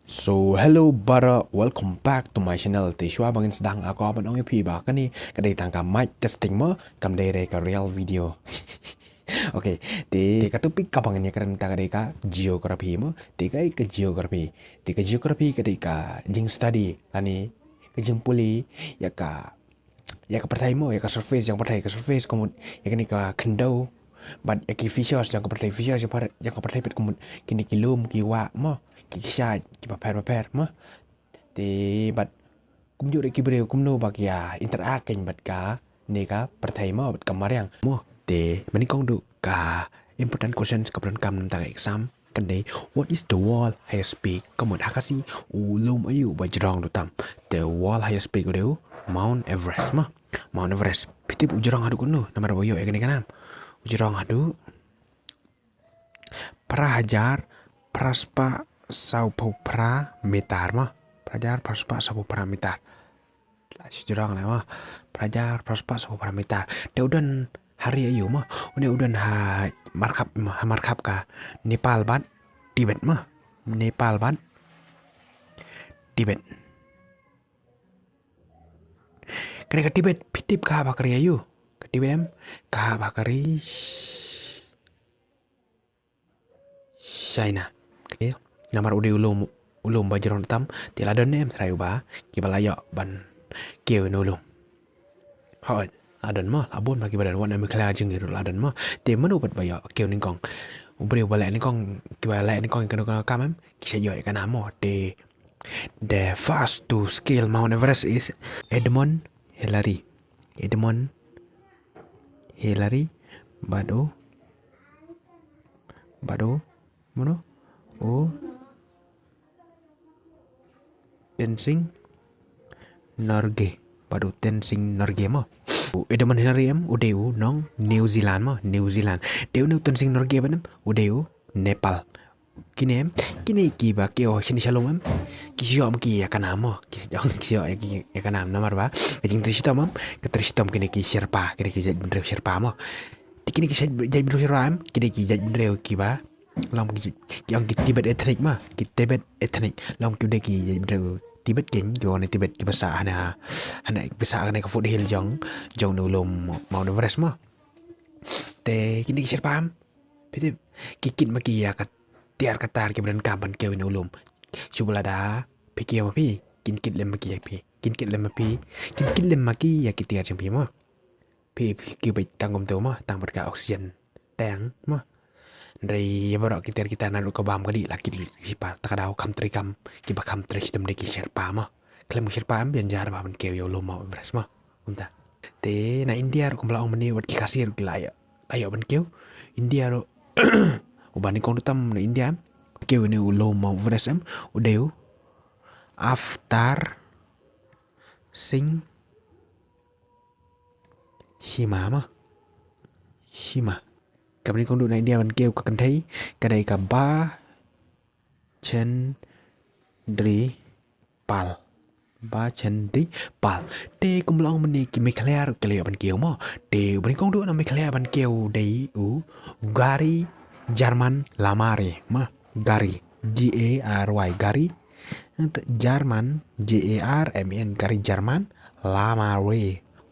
So hello brother, welcome back to my channel. Thì xóa bằng sedang aku abang ong pi ba cái này cái đây tangka mic testing mo cầm đây re cái real video. Okay, thì cái topic ka bang ni kan ta cái ka geography mo. Thì cái geography. Thì cái geography cái đây ka jing study ani cái jing puli ya ka pertai mo ya ka surface yang pertai ka surface komod ya ni ka kendo but ya ki features yang ka pertai features yang ka pertai pet komod kini kilum kiwa mo kisah kita paper mah thì bật cũng dụ để kịp đều cũng nô bạc ya interact cảnh bật cả nè cả bật thầy mà bật cầm mà rằng mua để mình con được cả important questions cầm cầm tại exam cái đấy what is the wall high speed có một Khasi ulum ayu bajrong tu tam the wall high speed của đều Mount Everest mà Mount Everest pitip ujrong adu kuno nama boyo ya kan nam ujrong adu prahajar praspa sau pra metar mah prajar praspa sau pra metar lah sejurang lah mah prajar praspa sau pra metar dia udan hari ayu mah udan ha markap ka Nepal ban Tibet mah Nepal ban Tibet kena ke Tibet pitip ka bakari ayu ke Tibet em ka bakari China okay. Namar udah ulum bajron tam tiladon em serayu ba Meghalaya ban keu no ulum ha adon ma labon bagi badan wan Meghalaya jeng gitu ladon ma te manu bat baya keu ning kong ubre bala ning kong kibala ning kong kan kam em kisah yo kan amo the first to scale Mount Everest is Edmund Hillary bado mono Tenzing Norgay baru Tenzing Norgay mo Edmund Hillary em udeu nong New Zealand mo New Zealand deu nu Tenzing Norgay ban udeu Nepal kini em kini ki ba keo sini shalom em kisio am ki akan mo kisio ya kanam nomor ba jing tristom em ke tristom kini ki Sherpa kini ki jadreu Sherpa mo kini ki jadreu Sherpa em kini ki jadreu ki ba long yang Tibet ethnic mah Tibet ethnic long kêu đây kỳ Tibet kính cho này Tibet cái bahasa này bahasa này có foothill giống nô lom Mount Everest mah te kini Sherpa pitip kikit maki ya tiar katar ke beran kaban keu nô lom subulada pikir apa pi kit lem maki ya pi kit lem maki ya kitiar jeng pi mah pi kêu bai tangom tu mah tang berka oksigen dang mah dari baru kita naruh ke bam kali laki siapa tak ada kam trikam kiba kam tristem deki Sherpa mah klaim Sherpa am bianjar bahan keu yo lo mau Everest mah unta te na India ro kumbla ong meni wat ki kasir ki layo ban keu India ro ubani kong tam na India keu ne lo mau Everest am udeu after sing Shima cái này con đụ này đeo bên kêu có cần thấy cái này cả ba chân đi pal te cũng long bên đi cái Meghalaya cái liệu bên kêu mà te bên con đụ nó Meghalaya bên kêu đấy gari Jerman lamare mà gari Gary gari Jerman Jarman gari Jerman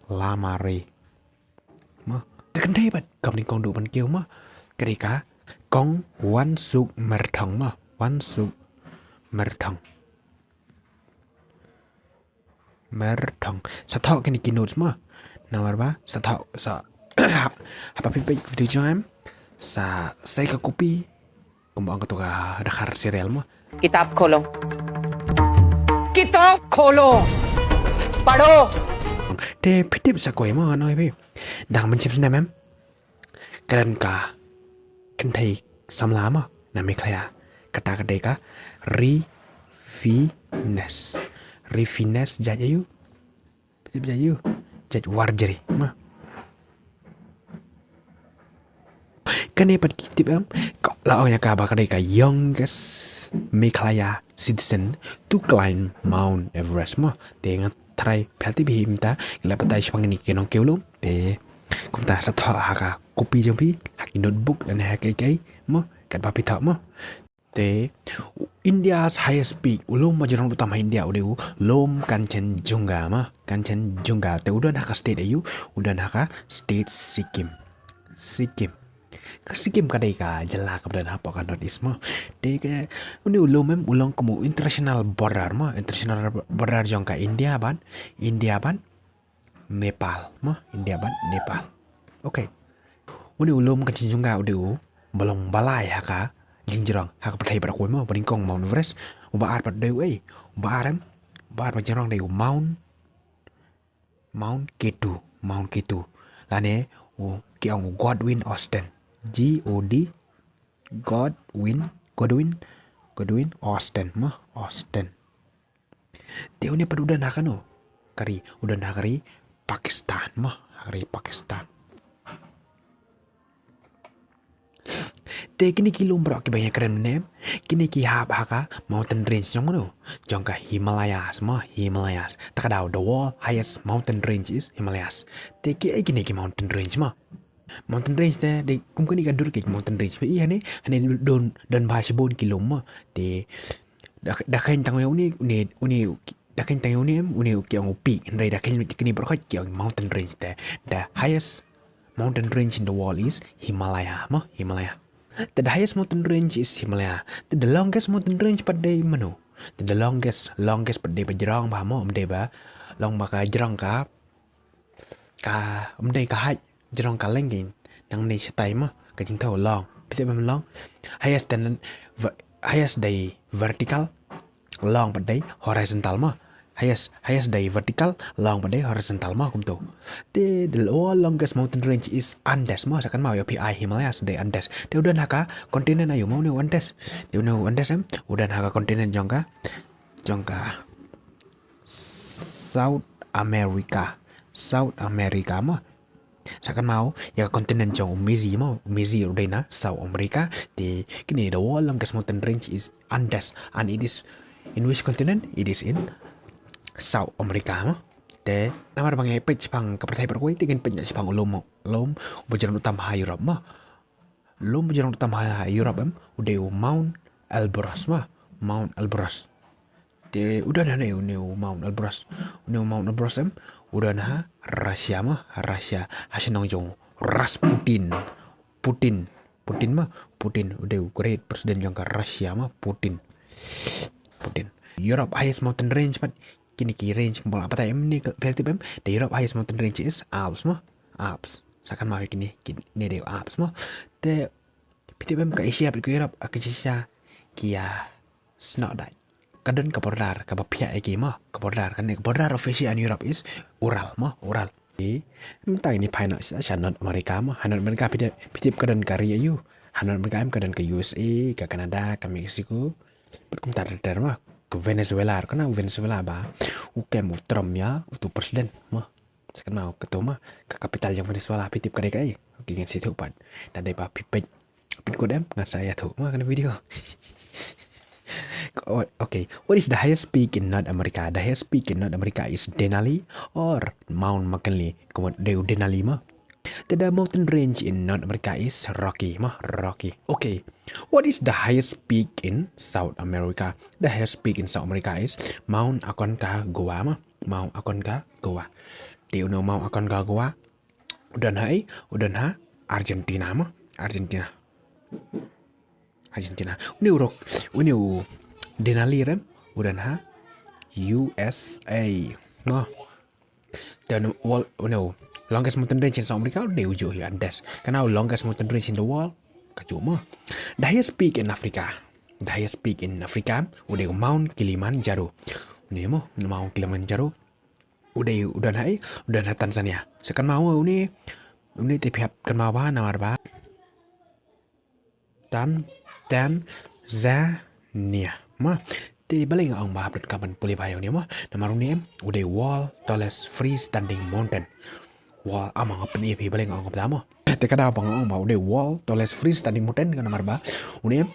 lamare mà kan thấy bạn cầm đi con đủ bạn kêu mà cái này cả con one suk merthong mà one suk merthong sa thọ cái này kí notes mà nào ba sa thọ sa apa feedback video cho em sa saya ka kopi kumbang ka to ka dakar serial mà किताब खोलो पढ़ो te pitip sa koy mo nói bi đang mình chip xem em cái đàn cả kinh thầy xăm lá mà nằm Meghalaya kata cái đây cả refines jajayu pitip jajayu jaj warjari mà cái này bật tip em là ông nhà cả bà cái đây cả youngest Meghalaya citizen to climb Mount Everest mà tiếng try pelti bihim ta la patai spang ni kenong keu lum te kum ta sa tho ha ka copy jong pi ha ki notebook dan ha kai mo kat ba pi tho mo Te India's highest peak ulum majorong utama India udeu lom Kanchenjunga mah Kanchenjunga te udah nak state ayu udah nak state Sikkim Sikkim kadai ka jela ka berada apa kan notis mah te ke uni ulum ulang kamu international border jong ka India ban Nepal mah India ban Nepal okay uni ulum Kanchenjunga udeu balong balai ka jingjirang hak pertai pada kuih mah beringkong Mount Everest ubaar pada deui ubaar majorong deui Mount K2 lane kiang Godwin Austen Godwin Austen mah Austen dia ni pada udah nak kanu kari udah nak kari Pakistan mah hari Pakistan te kini kilom bro ke banyak keren nem kini ki haka mountain range jong mano jong ka Himalayas takadau the world highest mountain range is Himalayas te ki kini ki mountain range te de kum kini ka dur ki mountain range pe hane don bahasa bon kilom ma te da kain tang uni da kain tang uni ki ang upi ndai da kain kini bro ki mountain range te the highest mountain range in the world is Himalaya. The highest mountain range is Himalaya. The longest mountain range pada mano. The longest pada berjerang bah mo ba long maka jerang ka hai jerang ka lengin nang nei setai mah ka jing tau long. Bisa long highest day vertical long pada horizontal mah. Highest day vertical long pada horizontal mah kum tu. The longest mountain range is Andes mah sakan mau ya PI Himalayas day Andes. Dia udah nak kontinen ayo mau ni Andes. Dia Andes udah nak kontinen jongka South America mah. Sakan mau ya kontinen jong Mezi udah na South America. The kini the longest mountain range is Andes and it is in which continent? It is in South America mah te nama bang lepet Jepang ke pertai perkuai tegen penyak Jepang lom berjalan utama Europe mah lom berjalan utama Europe udah Mount Elbrus te udah dah Mount Elbrus udah nah Rusia hasinong jong Putin udah great presiden jong ke Rusia mah Putin Europe highest mountain range but kini ki range kembal apa tay ni relative the Europe highest mountain range is Alps sakan mau kini de Alps te pitip ka Asia ke Europe ke Asia kia snow that kadon ka bordar ka bapia ke ka bordar of Asia and Europe is Ural entah ini paina North America North America pitip kadon ka riu North America kadon ka USA ka Canada ka Mexico berkumtar mah ke Venezuela karena Venezuela ukem Trump ya untuk presiden sekarang mau ketua ke kapital yang Venezuela pitip ka dekai ingin situ pan dan dai pipet kodem ngan saya tu kena video okay what is the highest peak in North America? The highest peak in North America is Denali or Mount McKinley kemudian Denali The mountain range in North America is Rocky. Okay. What is the highest peak in South America? The highest peak in South America is Mount Aconcagua. Mount Aconcagua. Do you know Mount Aconcagua? Udah na Argentina. Ini Denali rem. Udah na USA. No. Dan longest mountain range in South America they ujo here Andes. Karena longest mountain range in the world kacuma. The highest peak in Africa udah Mount Kilimanjaro. Ini Mount Kilimanjaro. Udah na Tanzania. Sekarang mau ini tiap kan mau nama apa? Tanzania. Di balik ang bahapit kapan pulih bayang ni nama ni udah wall tallest freestanding mountain. Wall amang apa ni balik ang pertama. Teka dah bang ang udah wall tallest freestanding mountain kan nama apa? Udah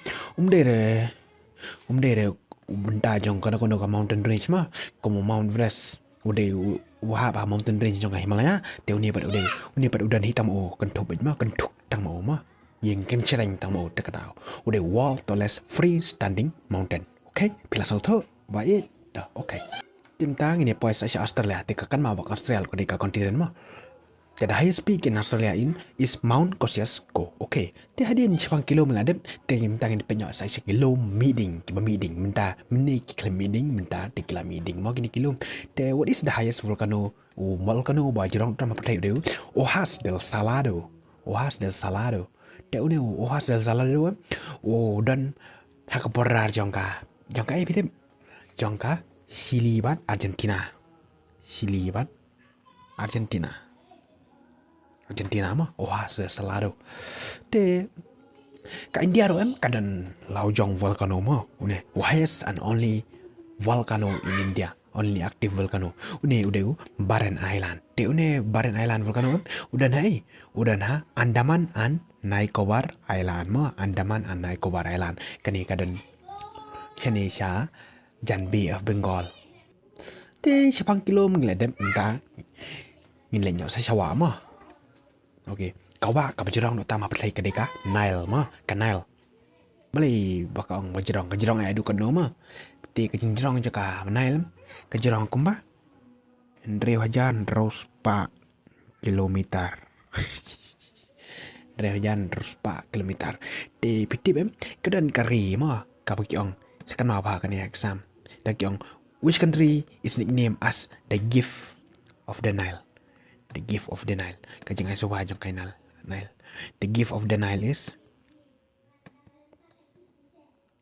benda jong kana ka mountain range como Mount Everest udah wah mountain range jong Himalaya. Te udah hitam kentuk tang mau yang kencering tang mau tekadau. Udah wall tallest freestanding mountain. Okay, pila sauto baik dah. Okay. Tim tang ini pois Asia Australia. Tika kan mau Australia ko dika kontinen mo. The highest peak in Australia is Mount Kosciuszko. Okay. Ti hadin chipang kilo meladep. Tim tang ini penyok sa kilo meeting. Kiba meeting. Menta meni kila meeting. Menta ti kila meeting. Mau kini kilo. The what is the highest volcano? Volcano ba jirong drama pertai deu. Hojas del Salado. Hojas del Salado. Deu ne Hojas del Salado. Dan hakaporar jongka. Jongka pitip. Jongka Silibat Argentina. Silibat Argentina. Argentina mah Hojas del Salado. De ka India ro kadan laujong volcano mah une highest and only volcano in India. Only active volcano. Une udah Barren Island. De une Barren Island volcano udah na Andaman and Nicobar Island mah Andaman and Nicobar Island. Kani kadan kani sha Jan Bay of Bengal. De sepang kilo mengeladem entah ngilenyo sa Sawa mah. Okay, kawa ka bajrong no tama pertai kadeka Nile mah ka Nile. Bali bakang bajrong ai du kan no mah. Ti ka jingrong jaka Nile ka jirong kumba. Ndre hajan terus pa kilometer. Ndre hajan terus pa kilometer. Ti pitip kadan kari mah ka bakiong sakan ma ba kan exam. Dakiong which country is nicknamed as the gift of the Nile? The gift of the Nile. Kajang ay suwa jong kay Nile. The gift of the Nile is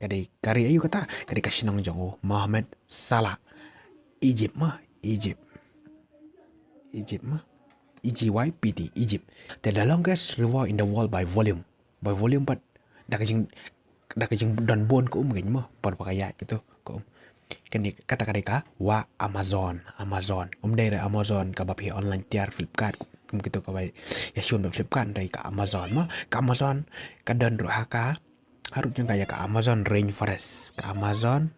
kadai kari ayu kata kadai kasinong jong Muhammad Salah. Egypt mah Egypt mah EGYPT Egypt. The longest river in the world by volume. By volume pat dah kajing dan bon ko mungkin mah par pakaya gitu ko. Kani kata kadeka wa Amazon dari Amazon ka bapi online tiar Flipkart gitu ka bai ya shun ba Flipkart dari ka Amazon mah ka Amazon kadan ro haka harus jeng kaya ka Amazon rainforest ka Amazon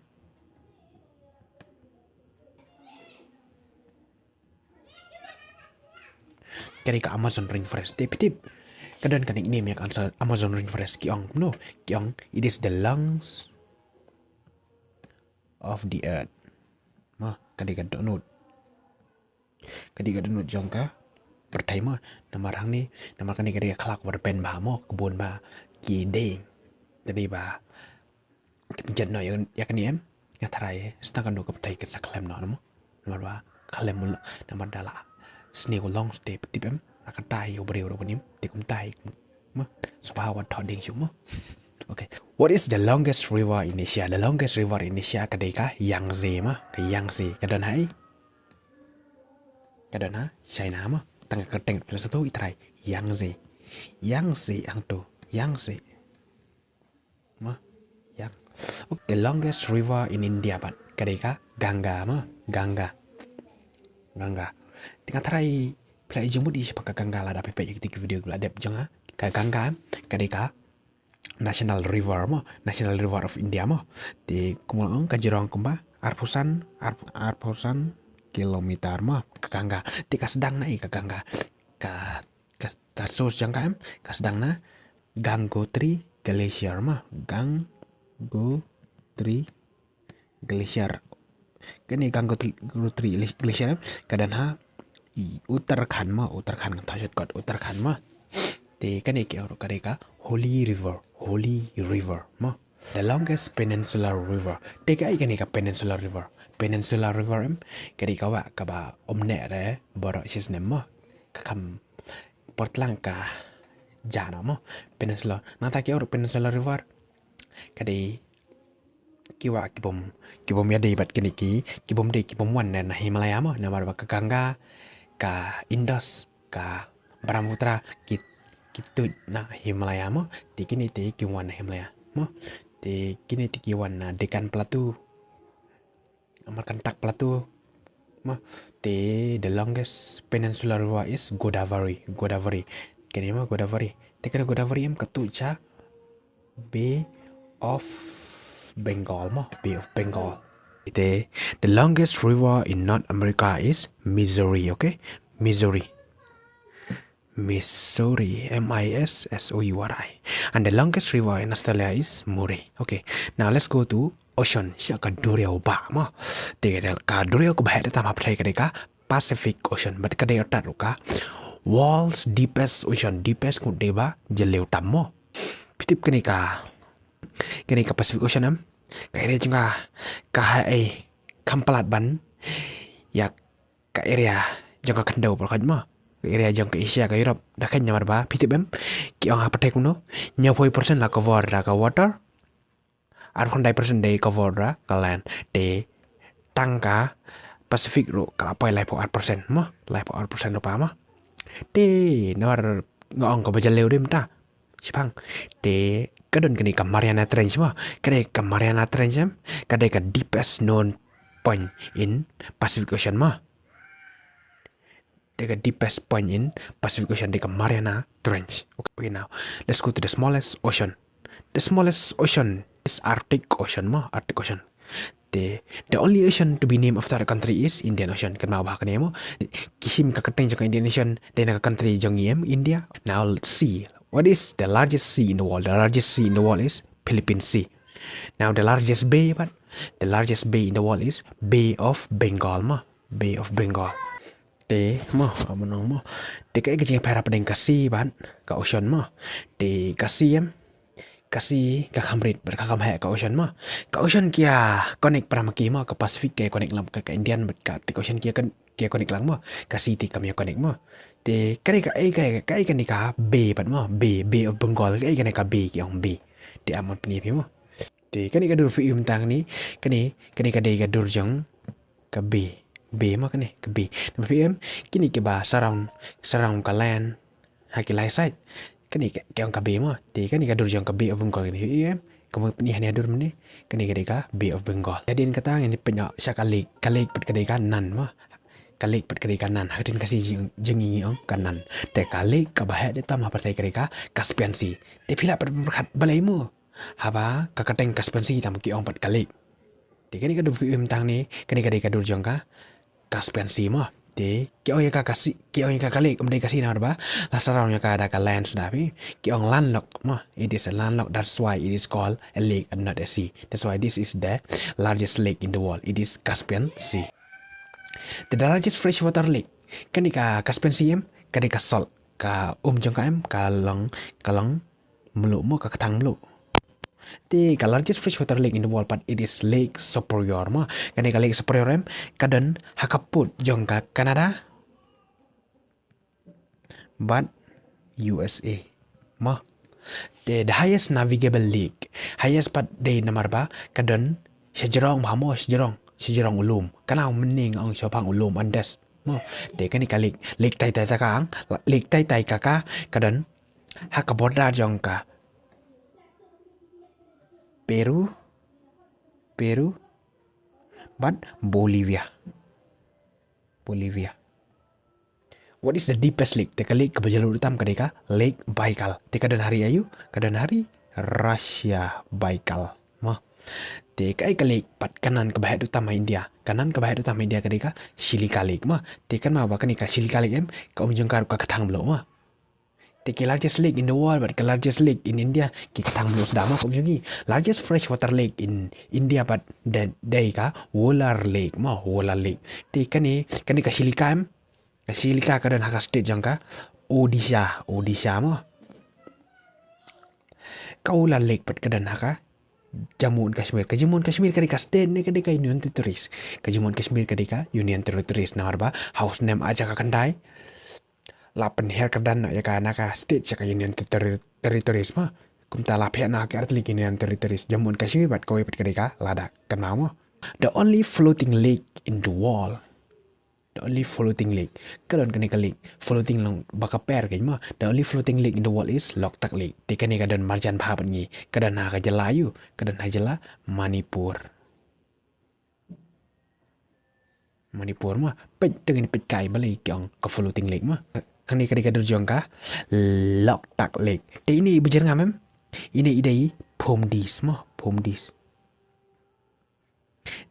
kani ka Amazon rainforest tip kadan kanik name ya Amazon rainforest kiong it is the lungs of the earth. Mah kadika donut jongka pertai mah namar hang ni namar kan kadika kelak berpen bah mo kebun bah kideng jadi bah kepencet no ya kan ni ya tarai setengah do kepetai ke saklem no namar bah kalem mulu namar dala snail long stay tip akan tai obreu ro nim tikum tai mah subawat thoding syuk mah. Okay. What is the longest river in Asia? The longest river in Asia kadeka Yangtze mah, ke Yangtze. Kadon hai China mah. Tengah keteng plus satu itrai Yangtze mah yang. The longest river in India pat kadeka Ganga mah, Ganga. Tengah trai play jemput di siapa Ganga lah dapat pay ketik video gula dep jangan ka Ganga kadeka National River of India mah di kumulong kajirong kumba arpusan kilometer mah ke Gangga di kasedang na ke Gangga ka sos jangka kasedang na Gangotri Glacier mah Gangotri Glacier kani Gangotri Glacier kadan ha Uttarakhand kan tajat kot Uttarakhand mah di kani ke oro kadeka Holy River mah the longest peninsular river teka ikan ka peninsular river kadeka wa ka ba omne re boro sisnem mah kakam portlang ka jana mah peninsula nata ke oro peninsular river kadi kiwa kibom ya dei bat kini kibom wan na Himalaya mah namar ba ka Gangga ka Indus ka Brahmaputra gitu na Himalaya mah ti kini ti kiwan na Himalaya mah ti kini ti kiwan na Deccan Plateau amarkan tak Plateau mah ti the longest peninsular river is Godavari kini mah Godavari ti kana Godavari ketu cha Bay of Bengal ite the longest river in North America is Missouri. Okay, Missouri Missouri, Missouri. And the longest river in Australia is Murray. Okay, now let's go to ocean. Siya ka Durio ba mo? Tiga ka Durio ko bahaya tama percaya ka Pacific Ocean. But ka dia taruh ka world's deepest ocean. Deepest kung deba jeleu tam mo. Pitip kani ka Pacific Ocean am. Ka area juga ka kampalat ban ya ka area juga kendau perkaj mo. Area jang ke Asia ke Europe dah kan nyamar ba pitip em ki ang apa kuno nyapoi persen la cover da ka water ar kon dai persen dai cover da ka land de tangka Pacific ro ka apa lai po ar persen mo lai po ar persen ro pa ma de nar ngong ko bajaleu dem ta sipang de kadon kini ka Mariana Trench mo kade ka Mariana Trench em kade ka deepest known point in Pacific Ocean mo the deepest point in Pacific Ocean, the Mariana Trench. Okay, now let's go to the smallest ocean. The smallest ocean is Arctic Ocean, Arctic Ocean. The only ocean to be named after a country is Indian Ocean. Kan mau bahkan mo. Kisim kakateng jang Indian Ocean, then a country jang India. Now let's see what is the largest sea in the world. The largest sea in the world is Philippine Sea. Now the largest bay, the largest bay in the world is Bay of Bengal, Bay of Bengal. Te mo amonong mo te ka jing para padeng Khasi ban ka ocean mo te Khasi ka Kamrit ka kamha ka ocean kia connect para maki mo ka Pacific ke connect lam ka Indian ka te ocean kia kan kia connect lang mo Khasi ti kam connect mo te ka ni ka bay ban mo bay of Bengal ka bay ki ong bay te amon pni pi mo te ka dur fi tang ni ka dei ka dur jang ka bay B mo kani ke B. Nama PM kini ke ba surround ka land hakilai side. Kani ke ang ka B mo. Ti kani ka dur jang ka B of Bengal ni PM. Kamu ni hanya dur meni kani ke ka B of Bengal. Jadi kata ngani penyak sya kalik pat ke ka nan mo. Kalik pat ke ka nan. Hadin kasih jengi ang kanan. Te kalik ka bahe de tama partai ke ka Caspian Sea. Te pila pat berkat balai mo. Haba kakateng Caspian Sea tam ki ong pat kalik. Ti kani ka dur PM tang ni kani ka dur jang ka Caspian Sea mo. Te ki ong ka kasi ki ong ka kalik umdai kasi na ba la sarau nya ka ada ka land sudah pi ki ong landlocked mo. It is a landlocked, that's why it is called a lake and not a sea. That's why this is the largest lake in the world. It is Caspian Sea. The largest freshwater lake kan ka Caspian Sea em ka salt ka jong ka em ka long melu mo ka katang melu. The largest freshwater lake in the world, but it is Lake Superior mo. Kani ka Lake Superior em kadon hakaput jong ka Canada, but USA mo. The highest navigable lake, highest but day namar ba kadon sejurong mo sejurong ulum. Kanau mening ang siopang ulum andes mo. The kani ka lake tai kang lake tai ka kadon hakaput da jong ka Peru, but Bolivia. What is the deepest lake? Teka lake kebajalur utam kadeka Lake Baikal. Teka dan hari ayu, kadan hari Russia Baikal. Mah. Teka lake pat kanan kebahat utama India. Kanan kebahat utama India kadeka Silika Lake mah. Teka mah bahkan ka Silika Lake em ka jongkar ka katang blo mah. The largest lake in the world, but the largest lake in India, kita tang belum sedama kau jungi. Largest freshwater lake in India, but day ka Wolar Lake, Wolar Lake. Di kani ka Silika kadan haka state jangka Odisha Ka Wolar Lake pat kadan haka Jammu and Kashmir. Ka Jammu and Kashmir kadika state ne kadika Union Territories. Ka Jammu and Kashmir kadika Union Territories namar ba house name aja ka kandai. Lapan her kadan ya ka naka state ya ka Union Territories ma kumta la phe na ka artli Union Territories Jammu and Kashmir bat ko pat kadika Ladakh kan mau the only floating lake in the world, the only floating lake kadon kanika lake floating long baka per kan ma the only floating lake in the world is Loktak Lake. Te kanika kadon marjan pha pat ngi kadan ha ka jalayu kadan ha jala Manipur ma pet tengin pet kai balai kyong ka floating lake ma Ani kadika durjong ka Loktak Lake. Te ini bejer ngamem. Ini idai Pomdis.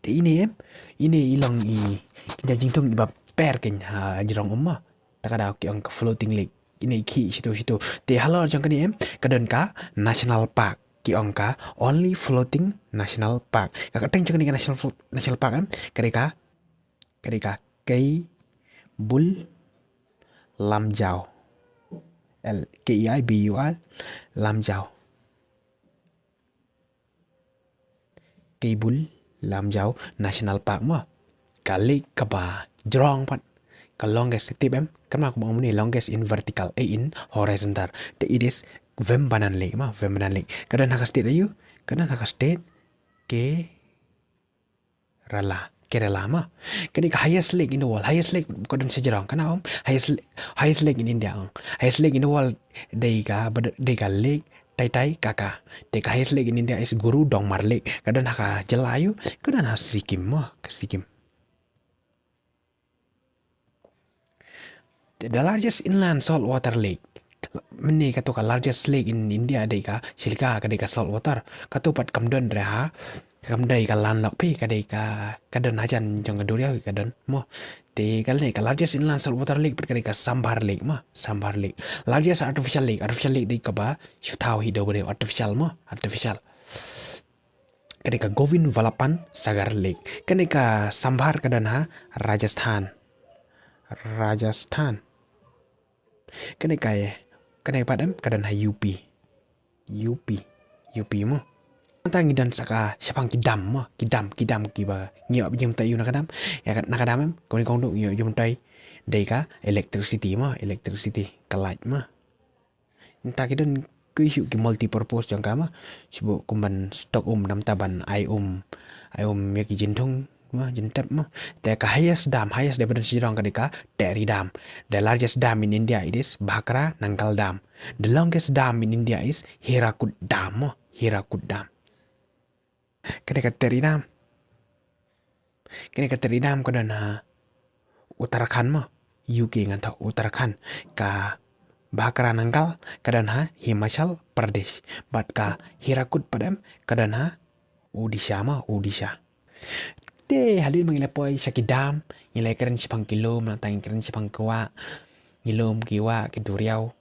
Te ini ilang i kinjajing tung iba per ken ha jerong umma. Takada ki ang floating lake ini ki situ. Te halor jang kani em kadan ka national park ki ong ka only floating national park. Ka teng jang ni national park em kadika cây bul lam jao L K E I B U L lam jao cây bul lam jao national park mo kali kaba jrong pat ka longest tip em kan mak mo ni longest in vertical in horizontal the it is Vembanan Lake ma Vembanan Lake kadan haka state ayu kadan haka state ke Kerala ma kani ka highest lake in the world highest lake kadan sejarang kana highest lake in India highest lake in the world dei ka lake tai kaka the highest lake in India is Guru Dongmar Lake kadan haka jelayu kadan ha Sikkim ma Sikkim. The largest inland saltwater lake meni katu ka largest lake in India dei ka silka ka dei ka saltwater katu pat kamdon reha kamdai ka lan lok pi ka dei ka kadan hajan jong ka duriau kadan mo te ka lake ka largest inland saltwater lake pat ka dei ka Sambar Lake ma Sambar Lake largest artificial lake dei ka ba shutau hi do bode artificial ka dei ka Govind Vallabhan Sagar Lake ka dei ka Sambar kadan ha Rajasthan Kanai padam kadan ha UP mo tang dan saka sapang kidam ki ba ngiop jom tayu nakadam ya nakadam em kong do ngiop jom tai dei ka electricity kalaj ma entah kidan ku hu ki multi purpose jang kama sibu kumban stock nam taban ai ya ki jintung ma jentap ma te ka highest daripada sirang ka deka Terry Dam the largest dam in India it is Bhakra Nangal Dam the longest dam in India is Hirakud Dam kadeka Terry Dam kadan ha Uttarakhand ma UK ngan ta Uttarakhand ka Bhakra Nangal kadan ha Himachal Pradesh bat ka Hirakud padam kadan ha Odisha te halin mangilapoi sakidam ngilai keren sipang kilom nang tang keren sipang kwa ngilom kiwa ke duriau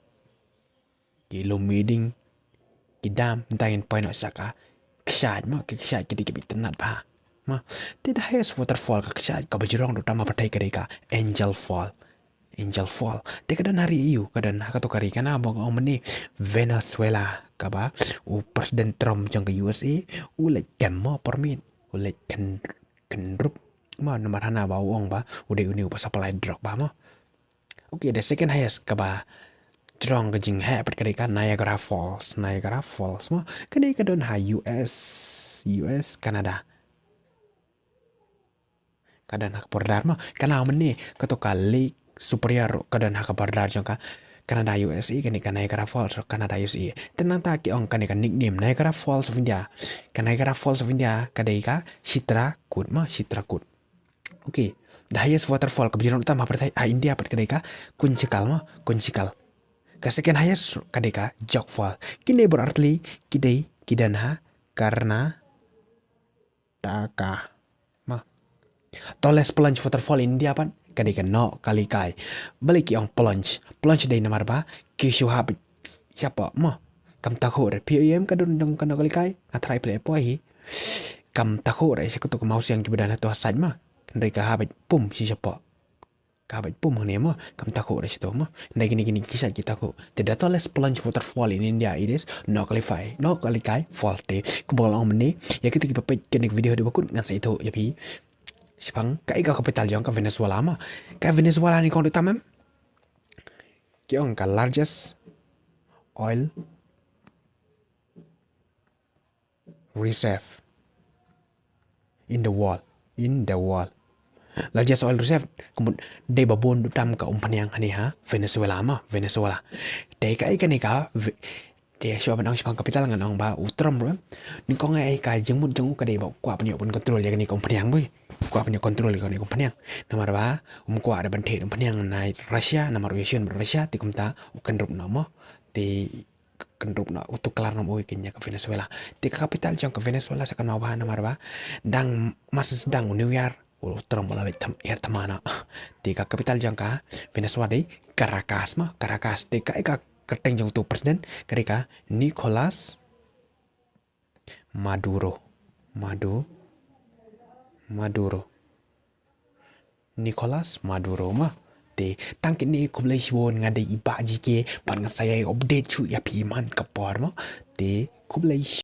kilom meeting kidam tangin point saka ksaj kedi ke bitanat ba ma te the highest waterfall ka ksaj ka bajrong do tama patai ka Angel Fall te kadan hari iu kadan hakato kari kana bong omni Venezuela ka ba u president Trump jang ke USA u le kemo permit u le kendrup ma nomor hana ba uang ba udah uniu pas supply drop ba ma okay the second highest ka ba strong jing ha pat kadai ka Niagara Falls ma kadai ka don ha US Canada kadan hak bordar ma kana meni katoka Lake Superior kadan hak bordar jang ka Canada USA kani ka Niagara Falls Canada USA tenang ta ki ong kani ka nickname Niagara Falls of India kadai ka Chitrakoot okay the highest waterfall ka bajrong utama partai India pat kadai ka Kunchikal ka second highest kadai ka Jog Fall kini berarti kidan ha karena taka ma tallest plunge waterfall in India pan kadai ka no kalikai balik ki ong plunge dai namar ba kishu habit siapa ma kam takhor PIM kadon dong kana kalikai atrai play poi kam takhor ai sekutu mau siang ki badana to asaj ma ndai ka habit pum si siapa ka habit pum ne ma kam takhor ai situ ma ndai gini kisah kita ko the tallest plunge waterfall in India it is no kalikai fall te kubal ong meni ya kita ki papai kenek video de bakun ngan sa itu ya pi sipang kai ka capital jong ka Venezuela ma ka Venezuela ni kong tamam ki ong ka largest oil reserve in the world largest oil reserve kumud de babon tam ka umpanyang hani ha Venezuela de kai ka ni ka de syo ban ong sipang capital ngan ong ba utram ro ni kong ai ka jengmut jeng ka de ba kwa panyo pun control ya ni kong panyang boy kwa panyo control ka ni kong panyang namar ba kwa ada ban the panyang nai Russia namar Russian Russia ti kumta ukan rup namo ti kendrup na utuk kelar nom oi kenya ke Venezuela ti capital jang ke Venezuela sakan mau bahan namar ba dang masih sedang New York terang balik temana. Teka kapital jangka Venezuela de Caracas mah Caracas teka eka kerteng jang tu presiden kereka Nicolas Maduro Nicolas Maduro mah te tangkit ni kublai shwon ngade iba jike pan saya update chu ya pi man kapor mah te kublai